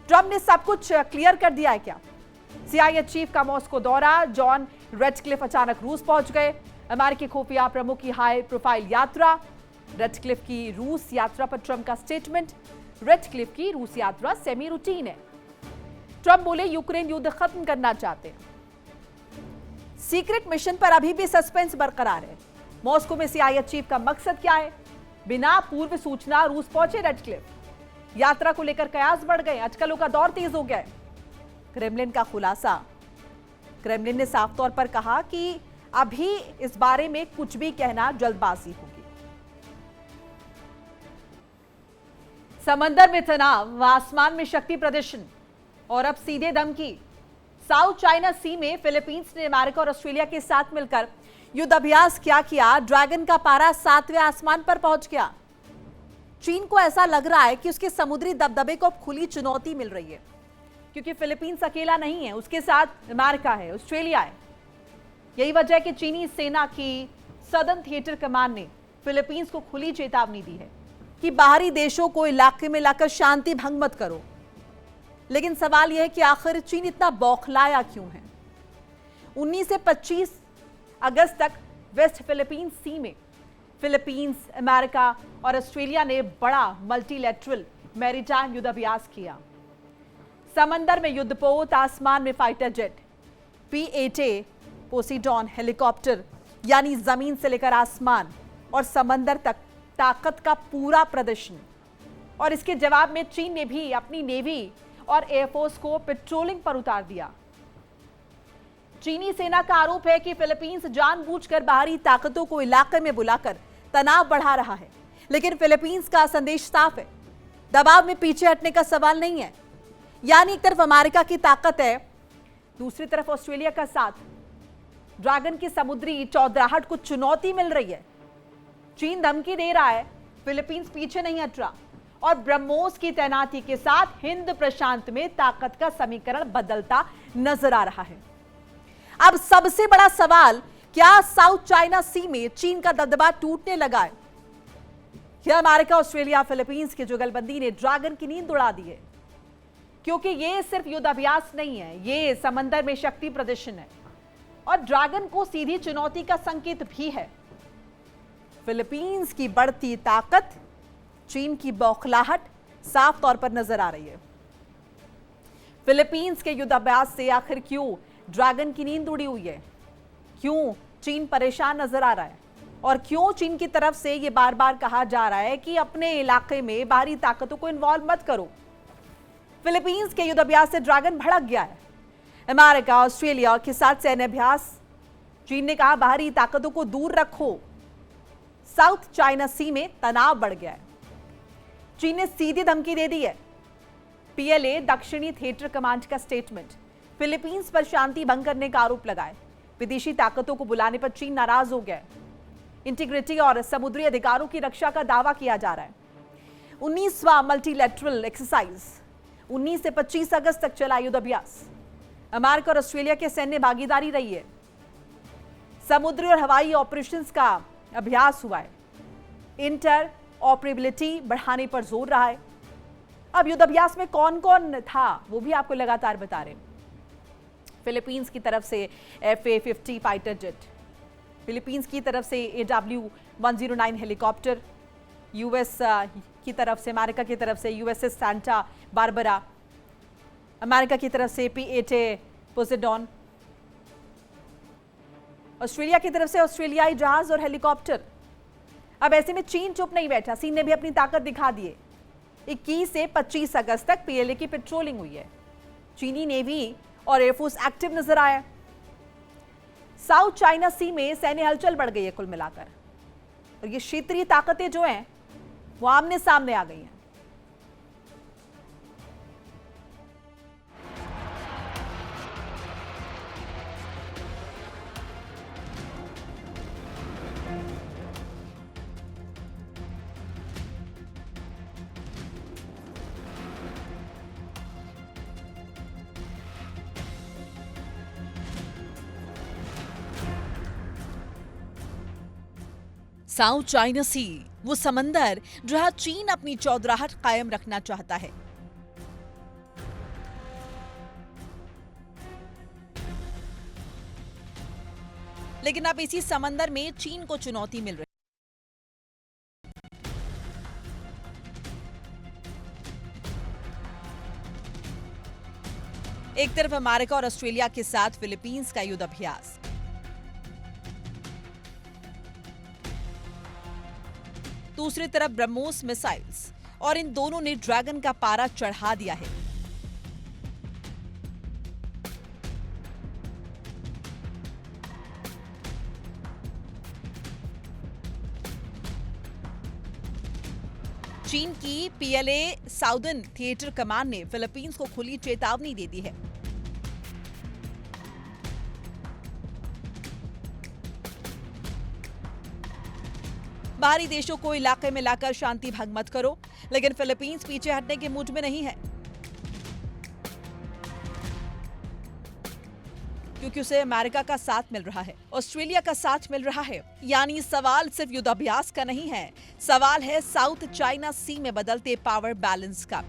Trump ने सब कुछ क्लियर कर दिया है क्या? CIA चीफ का मॉस्को दौरा, जॉन रेडक्लिफ अचानक रूस पहुंच गए, अमेरिकी खुफिया प्रमुख की हाई प्रोफाइल यात्रा, रेडक्लिफ की रूस यात्रा पर ट्रंप का स्टेटमेंट। रेडक्लिफ की रूस यात्रा सेमी रूटीन है। ट्रंप बोले यूक्रेन युद्ध खत्म करना चाहते हैं। सीक्रेट मिशन पर अभी भी सस्पेंस बरकरार है। मॉस्को में CIA चीफ का मकसद क्या है? बिना पूर्व सूचना रूस पहुंचे रेडक्लिफ। यात्रा को लेकर कयास बढ़ गए, अटकलों का दौर तेज हो गया है। क्रेमलिन का खुलासा। क्रेमलिन ने साफ तौर पर कहा कि अभी इस बारे में कुछ भी कहना जल्दबाजी होगी। समंदर में तनाव, आसमान में शक्ति प्रदर्शन और अब सीधे धमकी। साउथ चाइना सी में फिलीपींस ने अमेरिका और ऑस्ट्रेलिया के साथ मिलकर युद्ध अभ्यास क्या किया? ड्रैगन का पारा 7वें आसमान पर पहुंच गया। चीन को ऐसा लग रहा है कि उसके समुद्री दबदबे को अब खुली चुनौती मिल रही है, क्योंकि फिलीपींस अकेला नहीं है, उसके साथ अमेरिका है, ऑस्ट्रेलिया है। यही वजह है कि चीनी सेना की सदर्न थिएटर कमांड ने फिलीपींस को खुली चेतावनी दी है कि बाहरी देशों को इलाके में लाकर शांति भंग मत करो। लेकिन सवाल यह है कि आखिर चीन इतना बौखलाया क्यों है? 19 से 25 अगस्त तक वेस्ट फिलीपींस सी में फिलीपींस, अमेरिका और ऑस्ट्रेलिया ने बड़ा मल्टीलैटरल मैरीटाइम युद्धाभ्यास किया। समंदर में युद्धपोत, आसमान में fighter jet, P-8A Poseidon helicopter, यानी जमीन से लेकर आसमान और समंदर तक ताकत का पूरा प्रदर्शन। और इसके जवाब में चीन ने भी अपनी नेवी और एयरफोर्स को पेट्रोलिंग पर उतार दिया। चीनी सेना का आरोप है कि फिलीपींस जानबूझकर बाहरी ताकतों को इलाके में बुलाकर तनाव बढ़ा रहा है। लेकिन फिलीपींस का संदेश साफ है, दबाव में पीछे हटने का सवाल नहीं है। यानी एक तरफ अमेरिका की ताकत है, दूसरी तरफ ऑस्ट्रेलिया का साथ। ड्रैगन की समुद्री चौधराहट को चुनौती मिल रही है। चीन धमकी दे रहा है, फिलीपींस पीछे नहीं हट रहा और ब्रह्मोस की तैनाती के साथ हिंद प्रशांत में ताकत का समीकरण बदलता नजर आ रहा है। अब सबसे बड़ा सवाल, क्या साउथ चाइना सी में चीन का दबदबा टूटने लगा है? क्या अमेरिका, ऑस्ट्रेलिया, फिलीपींस की जुगलबंदी ने ड्रैगन की नींद उड़ा दी है? क्योंकि यह सिर्फ युद्धाभ्यास नहीं है, यह समंदर में शक्ति प्रदर्शन है और ड्रैगन को सीधी चुनौती का संकेत भी है। फिलीपींस की बढ़ती ताकत, चीन की बौखलाहट साफ तौर पर नजर आ रही है। फिलीपींस के युद्धाभ्यास से आखिर क्यों ड्रैगन की नींद उड़ी हुई है? क्यों चीन परेशान नजर आ रहा है? और क्यों चीन की तरफ से यह बार बार कहा जा रहा है कि अपने इलाके में बाहरी ताकतों को इन्वॉल्व मत करो? फिलीपींस के युद्धाभ्यास से ड्रैगन भड़क गया है। अमेरिका, ऑस्ट्रेलिया के साथ सैन्य अभ्यास। चीन ने कहा बाहरी ताकतों को दूर रखो। साउथ चाइना सी में तनाव बढ़ गया है। चीन ने सीधी धमकी दे दी है। PLA दक्षिणी थिएटर कमांड का स्टेटमेंट। फिलीपींस पर शांति भंग करने का आरोप लगाए। विदेशी ताकतों को बुलाने पर चीन नाराज हो गया। इंटीग्रिटी और समुद्री अधिकारों की रक्षा का दावा किया जा रहा है। 19वां मल्टीलैटरल एक्सरसाइज 19 से 25 अगस्त तक चला युद्धाभ्यास। अमेरिका और ऑस्ट्रेलिया के सैन्य भागीदारी रही है। समुद्री और हवाई ऑपरेशंस का अभ्यास हुआ है। इंटर ऑपरेबिलिटी बढ़ाने पर जोर रहा है। अब युद्धाभ्यास में कौन कौन था वो भी आपको लगातार बता रहे हैं। फिलीपींस की तरफ से FA-50 फाइटर जेट, फिलीपींस की तरफ से AW-109 हेलीकॉप्टर, US की तरफ से, अमेरिका की तरफ से USS सांता बारबरा, अमेरिका की तरफ से P-8A पोसीडॉन, ऑस्ट्रेलिया की तरफ से ऑस्ट्रेलियाई जहाज और हेलीकॉप्टर। अब ऐसे में चीन चुप नहीं बैठा, चीन ने भी अपनी ताकत दिखा दी है। 21 से 25 अगस्त तक PLA की पेट्रोलिंग हुई है। चीनी नेवी और एयरफोर्स एक्टिव नजर आया। साउथ चाइना सी में सैन्य हलचल बढ़ गई है कुल मिलाकर, और ये क्षेत्रीय ताकतें जो हैं वो आमने सामने आ गई हैं। साउथ चाइना सी, वो समंदर जहां चीन अपनी चौधराहट कायम रखना चाहता है। लेकिन अब इसी समंदर में चीन को चुनौती मिल रही है। एक तरफ अमेरिका और ऑस्ट्रेलिया के साथ फिलीपींस का युद्ध अभ्यास, दूसरी तरफ ब्रह्मोस मिसाइल्स, और इन दोनों ने ड्रैगन का पारा चढ़ा दिया है। चीन की पीएलए साउदर्न थिएटर कमांड ने फिलीपींस को खुली चेतावनी दे दी है। बाहरी देशों को इलाके में लाकर शांति भंग मत करो, लेकिन फिलीपींस पीछे हटने के मूड में नहीं है, क्योंकि उसे अमेरिका का साथ मिल रहा है, ऑस्ट्रेलिया का साथ मिल रहा है। यानी सवाल सिर्फ युद्धाभ्यास का नहीं है, सवाल है साउथ चाइना सी में बदलते पावर बैलेंस का।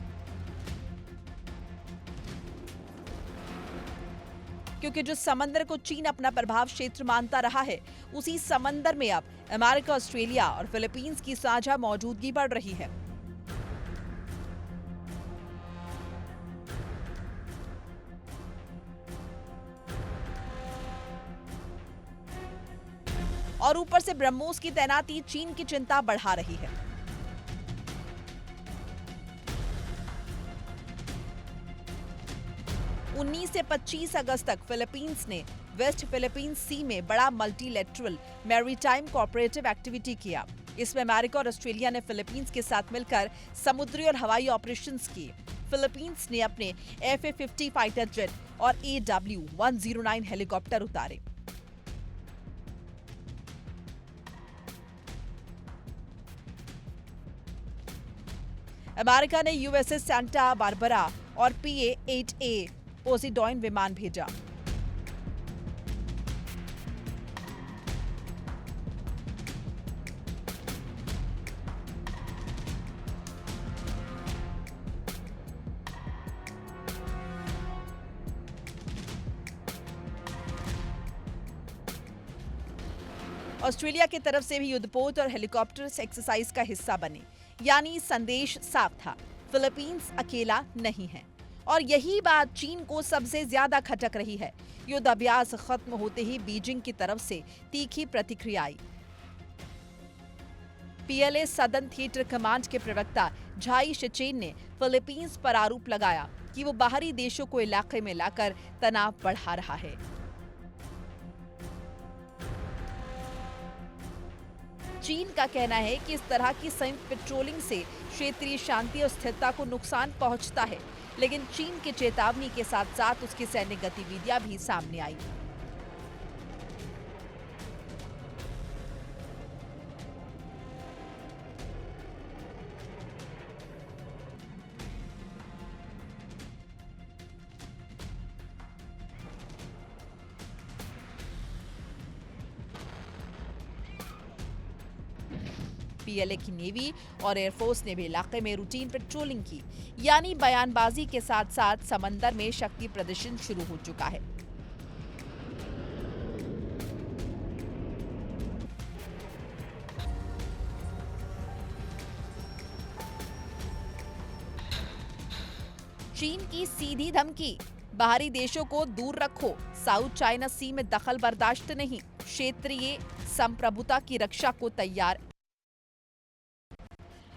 क्योंकि जिस समंदर को चीन अपना प्रभाव क्षेत्र मानता रहा है, उसी समंदर में अब अमेरिका, ऑस्ट्रेलिया और फिलीपींस की साझा मौजूदगी बढ़ रही है। और ऊपर से ब्रह्मोस की तैनाती चीन की चिंता बढ़ा रही है। उन्नीस से 25 अगस्त तक फिलीपींस ने वेस्ट फिलीपींस सी में बड़ा मल्टीलेटरल मैरीटाइम कोऑपरेटिव एक्टिविटी किया। इसमें अमेरिका और ऑस्ट्रेलिया ने फिलीपींस के साथ मिलकर समुद्री और हवाई ऑपरेशंस किए। फिलीपींस ने अपने FA-50 फाइटर जेट और AW-109 हेलीकॉप्टर उतारे। अमेरिका ने USS सांता बारबरा और PA-8A पोसिडॉन विमान भेजा। ऑस्ट्रेलिया की तरफ से भी युद्धपोत और हेलीकॉप्टर्स एक्सरसाइज का हिस्सा बने। यानी संदेश साफ था, फिलीपींस अकेला नहीं है। और यही बात चीन को सबसे ज्यादा खटक रही है। युद्धाभ्यास खत्म होते ही बीजिंग की तरफ से तीखी प्रतिक्रिया आई। पीएलए सदर्न थिएटर कमांड के प्रवक्ता झाई शिचेन ने फिलीपींस पर आरोप लगाया कि वो बाहरी देशों को इलाके में लाकर तनाव बढ़ा रहा है। चीन का कहना है कि इस तरह की संयुक्त पेट्रोलिंग से क्षेत्रीय शांति और स्थिरता को नुकसान पहुंचता है, लेकिन चीन की चेतावनी के साथ साथ उसकी सैन्य गतिविधियां भी सामने आई। पीएलए की नेवी और एयरफोर्स ने भी इलाके में रूटीन पेट्रोलिंग की। यानी बयानबाजी के साथ साथ समंदर में शक्ति प्रदर्शन शुरू हो चुका है। चीन की सीधी धमकी, बाहरी देशों को दूर रखो, साउथ चाइना सी में दखल बर्दाश्त नहीं, क्षेत्रीय संप्रभुता की रक्षा को तैयार।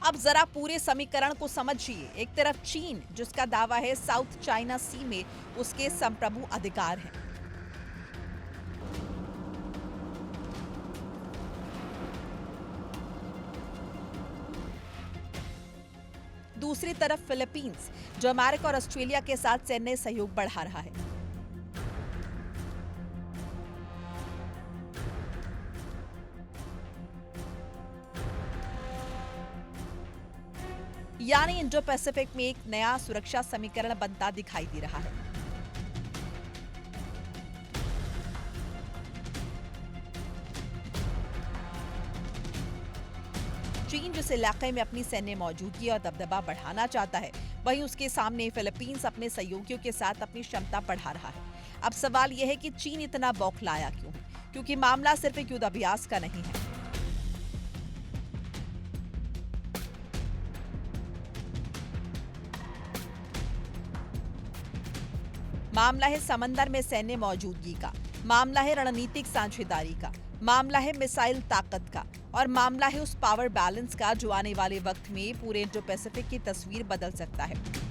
अब जरा पूरे समीकरण को समझिए। एक तरफ चीन, जिसका दावा है साउथ चाइना सी में उसके संप्रभु अधिकार हैं। दूसरी तरफ फिलीपींस, जो अमेरिका और ऑस्ट्रेलिया के साथ सैन्य सहयोग बढ़ा रहा है। यानी इंडो पैसिफिक में एक नया सुरक्षा समीकरण बनता दिखाई दे रहा है। चीन जिस इलाके में अपनी सैन्य मौजूदगी और दबदबा बढ़ाना चाहता है, वहीं उसके सामने फिलीपींस अपने सहयोगियों के साथ अपनी क्षमता बढ़ा रहा है। अब सवाल यह है कि चीन इतना बौखलाया क्यों है? क्योंकि मामला सिर्फ एक युद्धाभ्यास का नहीं है। मामला है समंदर में सैन्य मौजूदगी का, मामला है रणनीतिक साझेदारी का, मामला है मिसाइल ताकत का और मामला है उस पावर बैलेंस का जो आने वाले वक्त में पूरे इंडो पैसिफिक की तस्वीर बदल सकता है।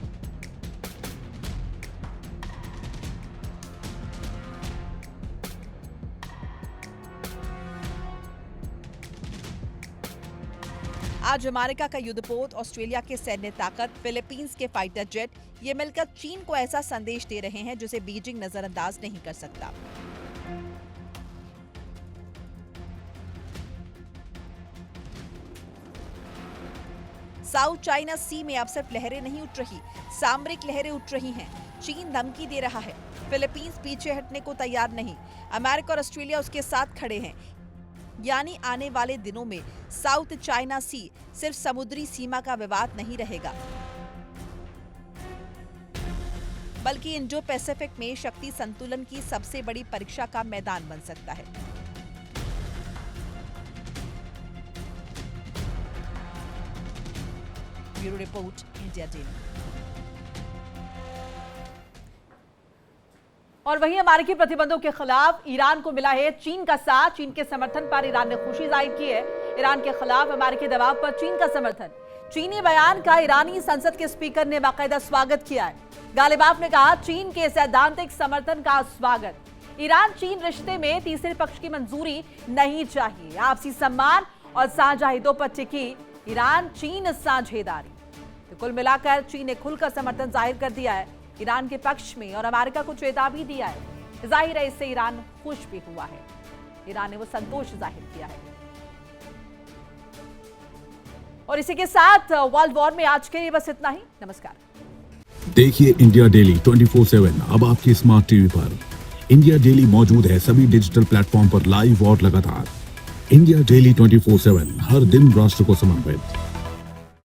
आज अमेरिका का युद्धपोत, ऑस्ट्रेलिया के सैन्य ताकत, फिलीपींस के फाइटर जेट, ये मिलकर चीन को ऐसा संदेश दे रहे हैं जिसे बीजिंग नजरअंदाज नहीं कर सकता। साउथ चाइना सी में अब सिर्फ लहरें नहीं उठ रही, सामरिक लहरें उठ रही हैं। चीन धमकी दे रहा है, फिलीपींस पीछे हटने को तैयार नहीं, अमेरिका और ऑस्ट्रेलिया उसके साथ खड़े हैं। यानी आने वाले दिनों में साउथ चाइना सी सिर्फ समुद्री सीमा का विवाद नहीं रहेगा, बल्कि इंडो पैसिफिक में शक्ति संतुलन की सबसे बड़ी परीक्षा का मैदान बन सकता है। Bureau report, India daily. और वहीं अमेरिकी प्रतिबंधों के खिलाफ ईरान को मिला है चीन का साथ। चीन के समर्थन पर ईरान ने खुशी जाहिर की है। ईरान के खिलाफ अमेरिकी दबाव पर चीन का समर्थन। चीनी बयान का ईरानी संसद के स्पीकर ने बाकायदा स्वागत किया है। गालिबाफ ने कहा, चीन के सैद्धांतिक समर्थन का स्वागत। ईरान चीन रिश्ते में तीसरे पक्ष की मंजूरी नहीं चाहिए। आपसी सम्मान और साझा हितों पर टिकी ईरान चीन साझेदारी। तो कुल मिलाकर चीन ने खुलकर समर्थन जाहिर कर दिया है ईरान के पक्ष में और अमेरिका को चेतावनी दिया है। जाहिर है इससे ईरान खुश भी हुआ है। ईरान ने वो संतोष जाहिर किया है। और इसी के साथ वर्ल्ड वॉर में आज के लिए बस इतना ही। नमस्कार। देखिए इंडिया डेली 24/7 अब आपकी स्मार्ट टीवी पर। इंडिया डेली मौजूद है सभी डिजिटल प्लेटफॉर्म पर लाइव और लगातार। इंडिया डेली 24/7 हर दिन राष्ट्र को समर्पित।